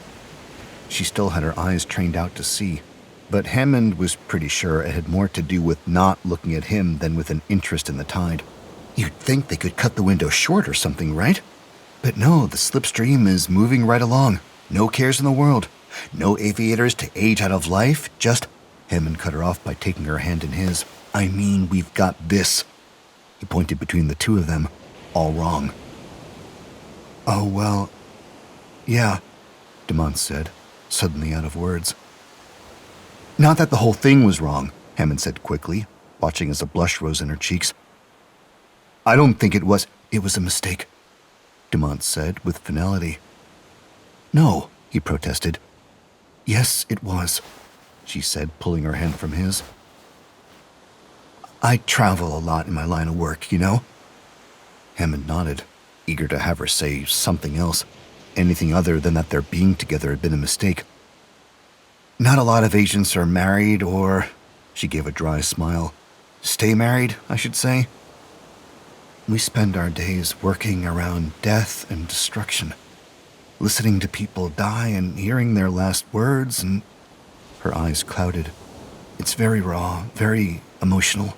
She still had her eyes trained out to sea, but Hammond was pretty sure it had more to do with not looking at him than with an interest in the tide. You'd think they could cut the window short or something, right? But no, the slipstream is moving right along. No cares in the world. No aviators to age out of life, just... Hammond cut her off by taking her hand in his. I mean, we've got this. He pointed between the two of them. All wrong. Oh, well... yeah, Dumont said, suddenly out of words. Not that the whole thing was wrong, Hammond said quickly, watching as a blush rose in her cheeks. I don't think it was... It was a mistake, Dumont said with finality. No, he protested. Yes, it was, she said, pulling her hand from his. I travel a lot in my line of work, you know? Hammond nodded, eager to have her say something else, anything other than that their being together had been a mistake. Not a lot of agents are married or, she gave a dry smile, stay married, I should say. We spend our days working around death and destruction, listening to people die and hearing their last words, and her eyes clouded. It's very raw, very emotional.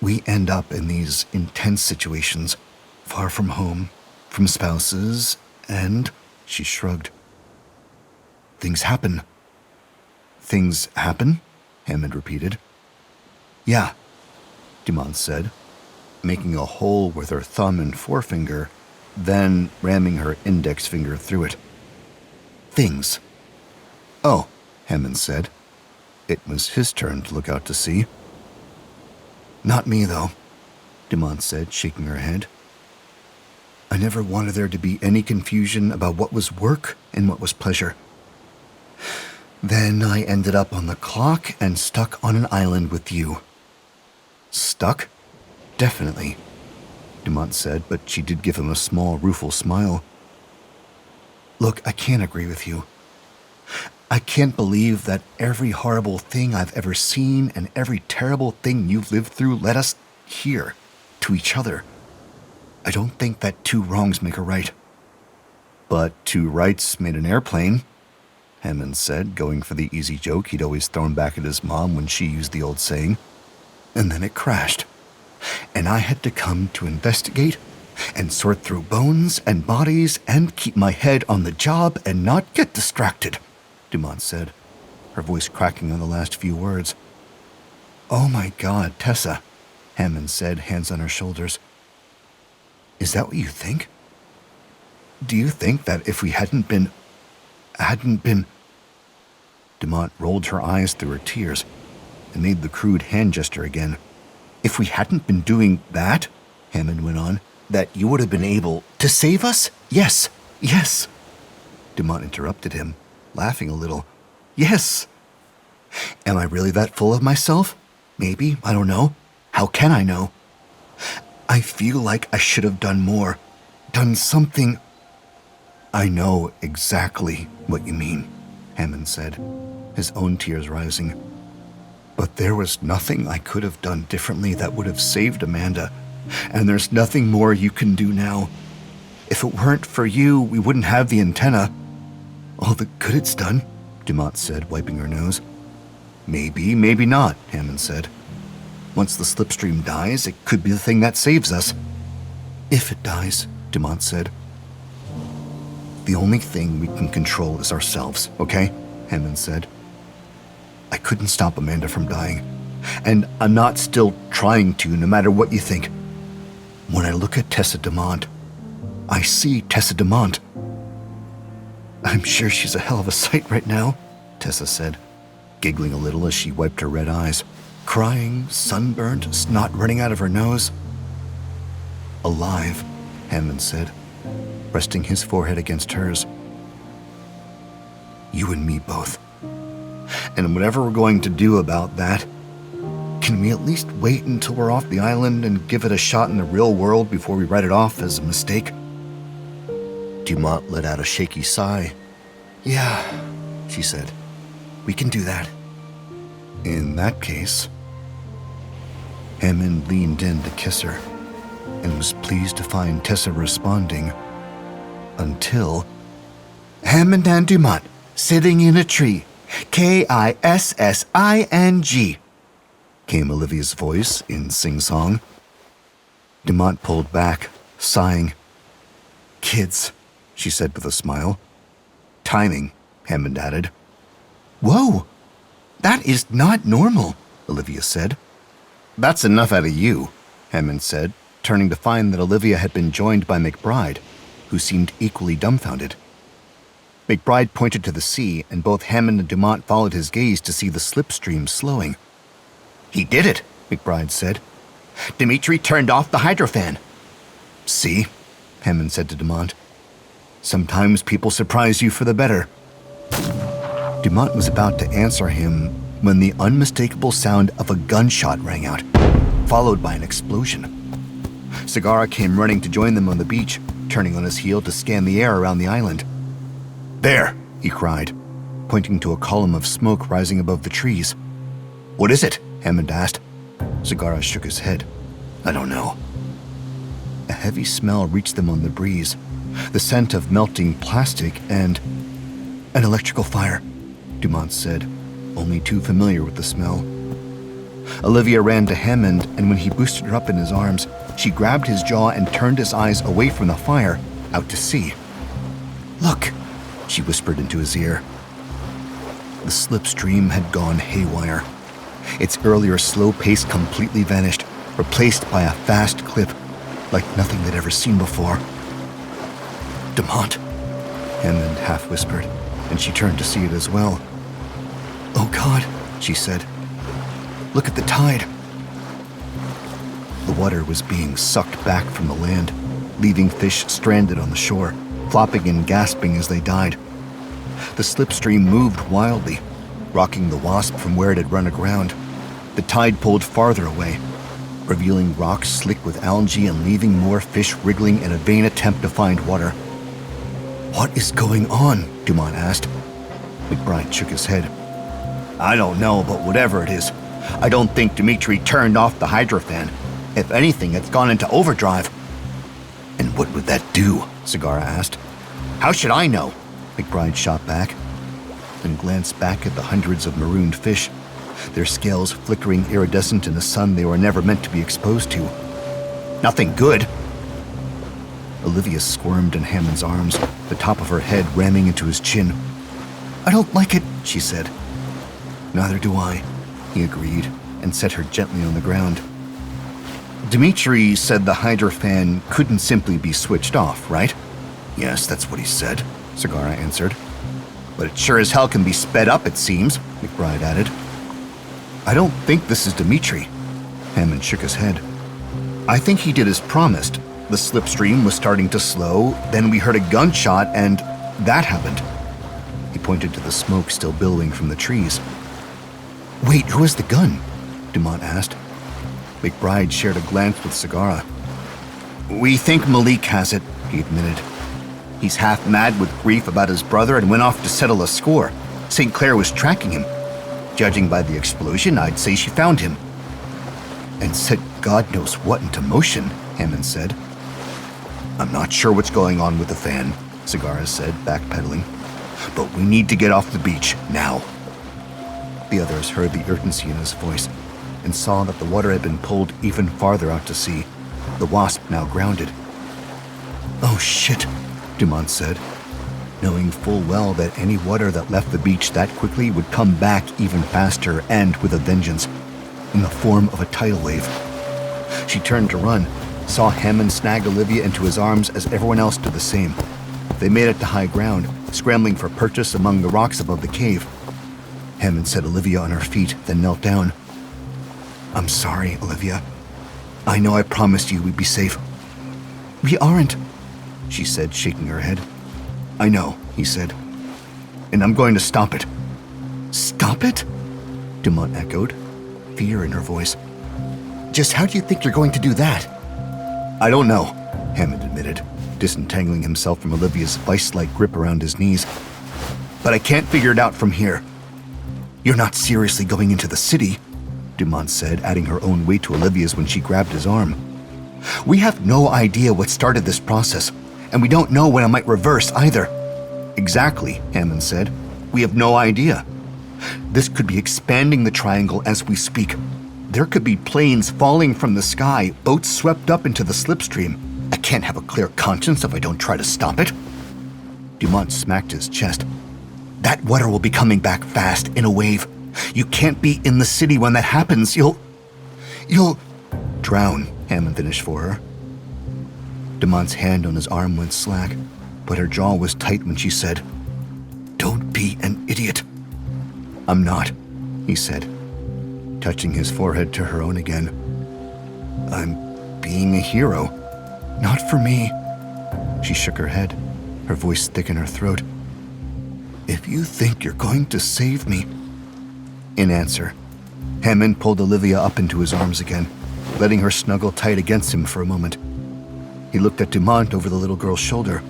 We end up in these intense situations, far from home, from spouses, and, she shrugged. Things happen. Things happen? Hammond repeated. Yeah, Dumont said, making a hole with her thumb and forefinger, then ramming her index finger through it. Things. Oh, Hammond said. It was his turn to look out to sea. Not me, though, Dumont said, shaking her head. I never wanted there to be any confusion about what was work and what was pleasure. Then I ended up on the clock and stuck on an island with you. Stuck? Definitely, Dumont said, but she did give him a small, rueful smile. Look, I can't agree with you. I can't believe that every horrible thing I've ever seen and every terrible thing you've lived through led us here, to each other. I don't think that two wrongs make a right. But two rights made an airplane, Hammond said, going for the easy joke he'd always thrown back at his mom when she used the old saying. And then it crashed. And I had to come to investigate and sort through bones and bodies and keep my head on the job and not get distracted, Dumont said, her voice cracking on the last few words. Oh my God, Tessa, Hammond said, hands on her shoulders. Is that what you think? Do you think that if we hadn't been... Dumont rolled her eyes through her tears and made the crude hand gesture again. If we hadn't been doing that, Hammond went on, that you would have been able to save us? Yes, yes. Dumont interrupted him, laughing a little. Yes, Am I really that full of myself? Maybe, I don't know. How can I know? I feel like I should have done more, done something. I know exactly what you mean, Hammond said, his own tears rising. But there was nothing I could have done differently that would have saved Amanda, and there's nothing more you can do now. If it weren't for you, we wouldn't have the antenna. All the good it's done, Dumont said, wiping her nose. Maybe, maybe not, Hammond said. Once the slipstream dies, it could be the thing that saves us. If it dies, Dumont said. The only thing we can control is ourselves, okay? Hammond said. I couldn't stop Amanda from dying, and I'm not still trying to, no matter what you think. When I look at Tessa Dumont, I see Tessa Dumont. I'm sure she's a hell of a sight right now, Tessa said, giggling a little as she wiped her red eyes, crying, sunburned, snot running out of her nose. Alive, Hammond said, resting his forehead against hers. You and me both. And whatever we're going to do about that, can we at least wait until we're off the island and give it a shot in the real world before we write it off as a mistake? Dumont let out a shaky sigh. Yeah, she said. We can do that. In that case... Hammond leaned in to kiss her, and was pleased to find Tessa responding. Until... Hammond and Dumont, sitting in a tree. Kissing, came Olivia's voice in sing-song. Dumont pulled back, sighing. Kids, she said with a smile. Timing, Hammond added. Whoa, that is not normal, Olivia said. That's enough out of you, Hammond said, turning to find that Olivia had been joined by McBride, who seemed equally dumbfounded. McBride pointed to the sea, and both Hammond and Dumont followed his gaze to see the slipstream slowing. He did it, McBride said. Dimitri turned off the hydrofan. See, Hammond said to Dumont. Sometimes people surprise you for the better. Dumont was about to answer him when the unmistakable sound of a gunshot rang out, followed by an explosion. Sagara came running to join them on the beach, turning on his heel to scan the air around the island. There, he cried, pointing to a column of smoke rising above the trees. What is it? Hammond asked. Sagara shook his head. I don't know. A heavy smell reached them on the breeze, the scent of melting plastic and... An electrical fire, Dumont said, only too familiar with the smell. Olivia ran to Hammond, and when he boosted her up in his arms, she grabbed his jaw and turned his eyes away from the fire, out to sea. Look, she whispered into his ear. The slipstream had gone haywire. Its earlier slow pace completely vanished, replaced by a fast clip, like nothing they'd ever seen before. Dumont, Hammond half whispered, and she turned to see it as well. Oh God, she said. Look at the tide. The water was being sucked back from the land, leaving fish stranded on the shore, flopping and gasping as they died. The slipstream moved wildly, rocking the Wasp from where it had run aground. The tide pulled farther away, revealing rocks slick with algae and leaving more fish wriggling in a vain attempt to find water. What is going on? Dumont asked. McBride shook his head. I don't know, but whatever it is, I don't think Dimitri turned off the hydrofan. If anything, it's gone into overdrive. And what would that do? Sagara asked. How should I know? McBride shot back, then glanced back at the hundreds of marooned fish, their scales flickering iridescent in the sun they were never meant to be exposed to. Nothing good. Olivia squirmed in Hammond's arms, the top of her head ramming into his chin. I don't like it, she said. Neither do I, he agreed, and set her gently on the ground. Dimitri said the hydrofan couldn't simply be switched off, right? Yes, that's what he said, Sagara answered. But it sure as hell can be sped up, it seems, McBride added. I don't think this is Dimitri. Hammond shook his head. I think he did as promised. The slipstream was starting to slow, then we heard a gunshot, and that happened. He pointed to the smoke still billowing from the trees. Wait, who has the gun? Dumont asked. McBride shared a glance with Segara. We think Malik has it, he admitted. He's half mad with grief about his brother and went off to settle a score. St. Clair was tracking him. Judging by the explosion, I'd say she found him. And set God knows what into motion, Hammond said. I'm not sure what's going on with the fan, Segara said, backpedaling. But we need to get off the beach, now. The others heard the urgency in his voice and saw that the water had been pulled even farther out to sea, the Wasp now grounded. Oh shit, Dumont said, knowing full well that any water that left the beach that quickly would come back even faster and with a vengeance, in the form of a tidal wave. She turned to run, saw Hammond snag Olivia into his arms as everyone else did the same. They made it to high ground, scrambling for purchase among the rocks above the cave. Hammond set Olivia on her feet, then knelt down. I'm sorry, Olivia. I know I promised you we'd be safe. We aren't, she said, shaking her head. I know, he said. And I'm going to stop it. Stop it? Dumont echoed, fear in her voice. Just how do you think you're going to do that? I don't know, Hammond admitted, disentangling himself from Olivia's vice-like grip around his knees. But I can't figure it out from here. You're not seriously going into the city, Dumont said, adding her own weight to Olivia's when she grabbed his arm. We have no idea what started this process, and we don't know when it might reverse either. Exactly, Hammond said. We have no idea. This could be expanding the triangle as we speak. There could be planes falling from the sky, boats swept up into the slipstream. I can't have a clear conscience if I don't try to stop it. Dumont smacked his chest. That water will be coming back fast, in a wave. You can't be in the city when that happens. You'll drown, Hammond finished for her. Dumont's hand on his arm went slack, but her jaw was tight when she said, Don't be an idiot. I'm not, he said, touching his forehead to her own again. I'm being a hero. Not for me. She shook her head, her voice thick in her throat. If you think you're going to save me. In answer, Hammond pulled Olivia up into his arms again, letting her snuggle tight against him for a moment. He looked at Dumont over the little girl's shoulder.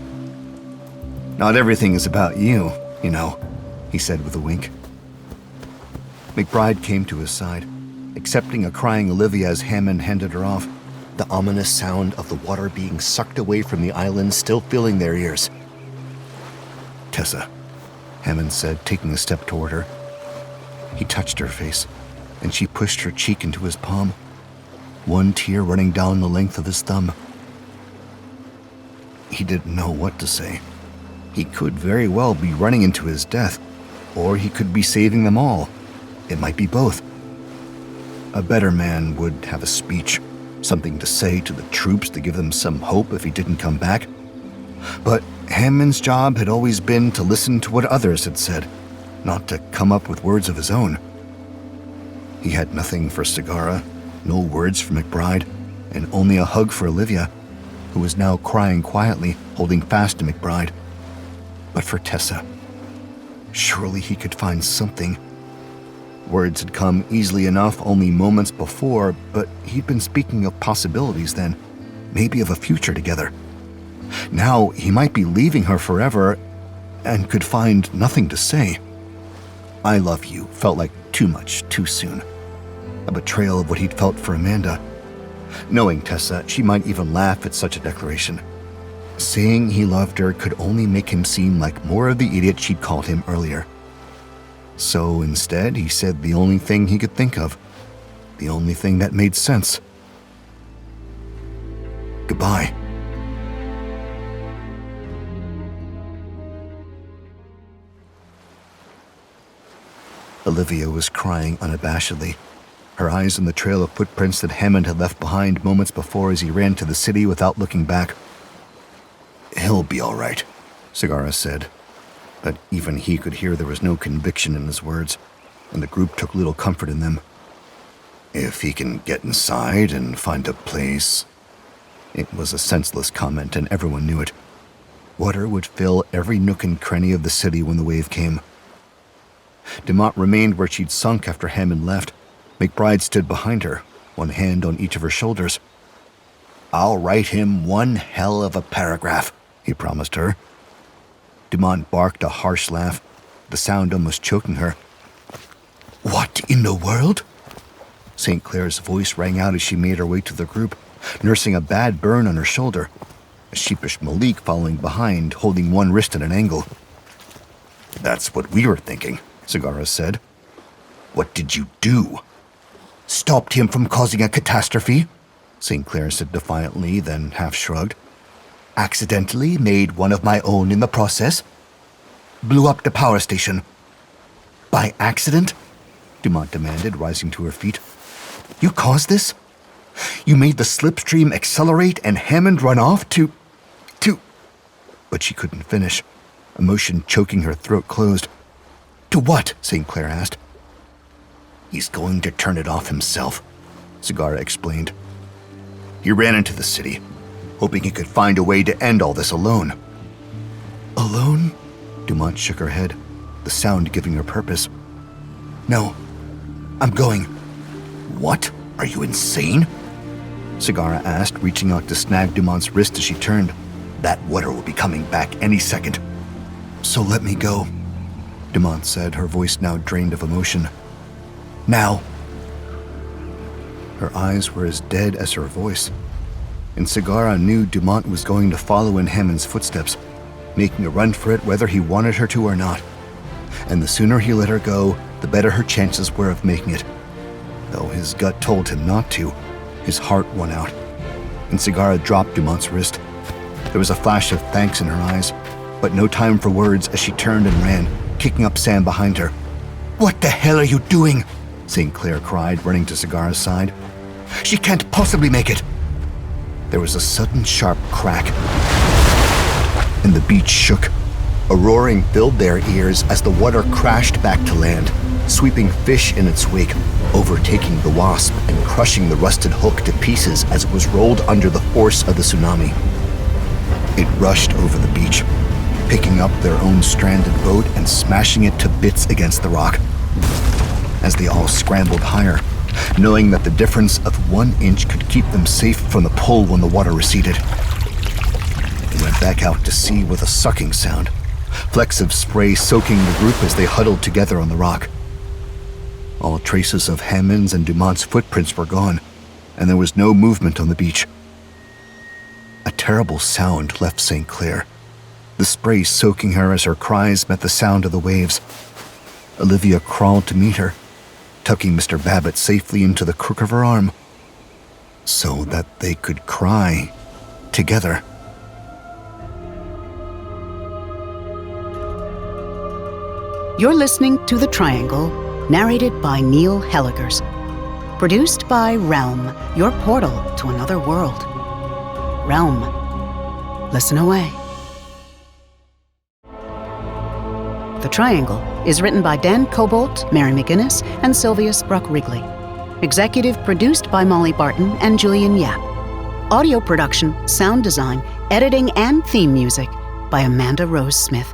Not everything is about you, you know, he said with a wink. McBride came to his side, accepting a crying Olivia as Hammond handed her off, the ominous sound of the water being sucked away from the island still filling their ears. Tessa, Hammond said, taking a step toward her. He touched her face, and she pushed her cheek into his palm, one tear running down the length of his thumb. He didn't know what to say. He could very well be running into his death, or he could be saving them all. It might be both. A better man would have a speech, something to say to the troops to give them some hope if he didn't come back. But Hammond's job had always been to listen to what others had said, not to come up with words of his own. He had nothing for Segara, no words for McBride, and only a hug for Olivia, who was now crying quietly, holding fast to McBride. But for Tessa, surely he could find something. Words had come easily enough only moments before, but he'd been speaking of possibilities then, maybe of a future together. Now he might be leaving her forever and could find nothing to say. I love you felt like too much, too soon. A betrayal of what he'd felt for Amanda. Knowing Tessa, she might even laugh at such a declaration. Saying he loved her could only make him seem like more of the idiot she'd called him earlier. So instead, he said the only thing he could think of. The only thing that made sense. Goodbye. Olivia was crying unabashedly, her eyes on the trail of footprints that Hammond had left behind moments before as he ran to the city without looking back. He'll be all right, Segara said, but even he could hear there was no conviction in his words, and the group took little comfort in them. If he can get inside and find a place... It was a senseless comment, and everyone knew it. Water would fill every nook and cranny of the city when the wave came. Dumont remained where she'd sunk after Hammond left. McBride stood behind her, one hand on each of her shoulders. "I'll write him one hell of a paragraph," he promised her. Dumont barked a harsh laugh, the sound almost choking her. "What in the world?" St. Clair's voice rang out as she made her way to the group, nursing a bad burn on her shoulder, a sheepish Malik following behind, holding one wrist at an angle. "That's what we were thinking," Segarra said. "What did you do?" "Stopped him from causing a catastrophe," St. Clair said defiantly, then half-shrugged. "Accidentally made one of my own in the process. Blew up the power station." "By accident?" Dumont demanded, rising to her feet. "You caused this? You made the slipstream accelerate and Hammond run off to... But she couldn't finish, emotion choking her throat closed. "To what?" St. Clair asked. "He's going to turn it off himself," Segarra explained. "He ran into the city, hoping he could find a way to end all this alone." "Alone?" Dumont shook her head, the sound giving her purpose. "No, I'm going." "What? Are you insane?" Segarra asked, reaching out to snag Dumont's wrist as she turned. "That water will be coming back any second." "So let me go," Dumont said, her voice now drained of emotion. "Now." Her eyes were as dead as her voice, and Segarra knew Dumont was going to follow in Hammond's footsteps, making a run for it whether he wanted her to or not. And the sooner he let her go, the better her chances were of making it. Though his gut told him not to, his heart won out, and Segarra dropped Dumont's wrist. There was a flash of thanks in her eyes, but no time for words as she turned and ran, kicking up Sam behind her. "What the hell are you doing?" St. Clair cried, running to Segarra's side. "She can't possibly make it." There was a sudden sharp crack, and the beach shook. A roaring filled their ears as the water crashed back to land, sweeping fish in its wake, overtaking the Wasp and crushing the rusted hook to pieces as it was rolled under the force of the tsunami. It rushed over the beach, picking up their own stranded boat and smashing it to bits against the rock. As they all scrambled higher, knowing that the difference of 1 inch could keep them safe from the pull when the water receded. They went back out to sea with a sucking sound, flecks of spray soaking the group as they huddled together on the rock. All traces of Hammond's and Dumont's footprints were gone, and there was no movement on the beach. A terrible sound left St. Clair, the spray soaking her as her cries met the sound of the waves. Olivia crawled to meet her, tucking Mr. Babbitt safely into the crook of her arm, so that they could cry together. You're listening to The Triangle, narrated by Neil Helligers. Produced by Realm, your portal to another world. Realm. Listen away. The Triangle is written by Dan Kobolt, Mary McGinnis, and Sylvia Spruck Wrigley. Executive produced by Molly Barton and Julian Yap. Audio production, sound design, editing, and theme music by Amanda Rose Smith.